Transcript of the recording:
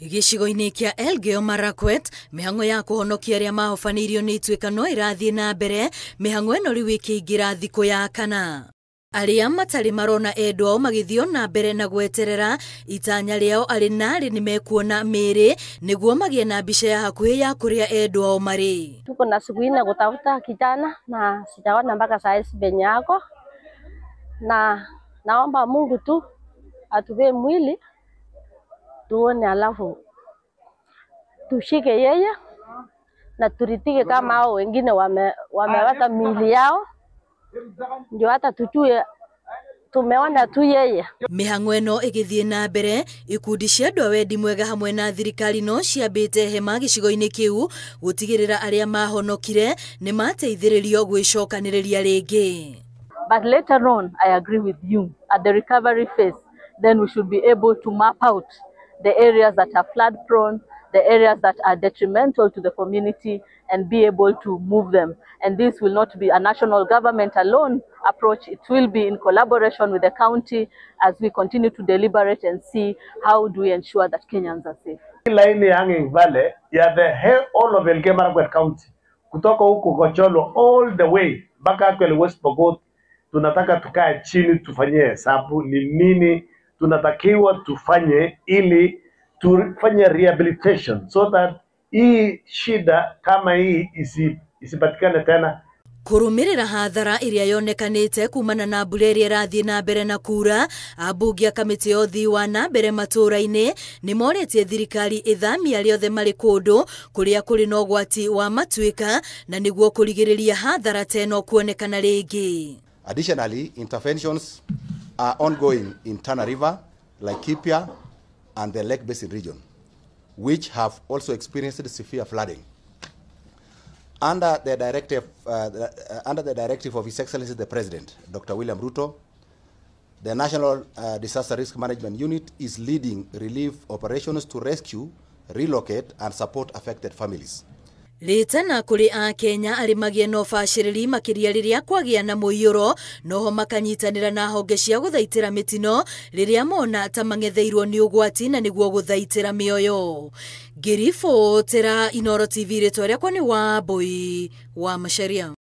Gĩcigo-inĩ kĩa Elgeyo Marakwet, mĩhang'o ya kũhonokia arĩa mahobanirio nĩ ituĩkano ĩrathiĩ na mbere, mĩhang'o ĩno rĩu ĩkĩingĩra thikũ ya kana. Arĩa matarĩ marona endwa ao magĩthiĩ na mbere na gweterera itanya rĩao arĩ narĩ nĩ mekuona mĩĩrĩ nĩguo magĩe na mbica ya hakuhĩ ya kũrĩa endwa ao marĩ. Tuko na siku nne kutafuta kijana na sijaona mpaka saa hizi penye yako, na naomba Mungu tu atupe mwili tuone, alafu tushike yeye na turitike kama hao wengine wameweka miili yao, ndio hata tujue tumeona tu yeye. Mĩhang'o ĩno ĩgĩthiĩ na mbere, ikundi cia andũ a wendi mwega hamwe na thirikari no ciambĩte hema gĩcigo-inĩ kĩu gũtigĩrĩra arĩa mahonokire nĩ mateithĩrĩrio gwĩcokanĩrĩria rĩngĩ. But later on, I agree with you, at the recovery phase, then we should be able to map out the areas that are flood prone, the areas that are detrimental to the community, and be able to move them. And this will not be a national government alone approach. It will be in collaboration with the county as we continue to deliberate and see how do we ensure that Kenyans are safe. Line hanging valley ya the whole of Elgeyo Marakwet County, kutoka huko Kocholo all the way mpaka kwenye West Pokot. Tunataka tukae chini tufanye hesabu ni nini tunatakiwa tufanye ili tufanye rehabilitation so that hii shida kama hii isipatikane tena. Kũrũmĩrĩra hathara ĩrĩa yonekanĩte kumana na mbura ĩrĩa ĩrathiĩ na mbere na kura, ambunge a kamĩtĩ ya ũthii wa na mbere matũũra-inĩ nĩ morĩtie thirikari ĩthamie arĩa othe marĩ kũndũ kũrĩa kũrĩ na ũgwati wa matuĩka na nĩguo kũrigĩrĩria hathara ta ĩno kuonekana rĩngĩ. Additionally, interventions are ongoing in Tana River, Laikipia, and the Lake Basin region, which have also experienced severe flooding. Under the directive of His Excellency the President, Dr. William Ruto, the National Disaster Risk Management Unit is leading relief operations to rescue, relocate, and support affected families. Rĩtana kũrĩ a Kenya arĩ magĩe na ũbacĩrĩri makĩria rĩrĩa kwagĩa na mũiyũro, noho makanyitanĩra na honge cia gũthaitĩra mĩtino rĩrĩa mona ta mang'etheirwo nĩ ũgwati na nĩguo gũthaitĩra mĩoyo. Ngĩribotera Inooro TV, rĩtwa rĩakwa nĩ Wambui wa Macharia.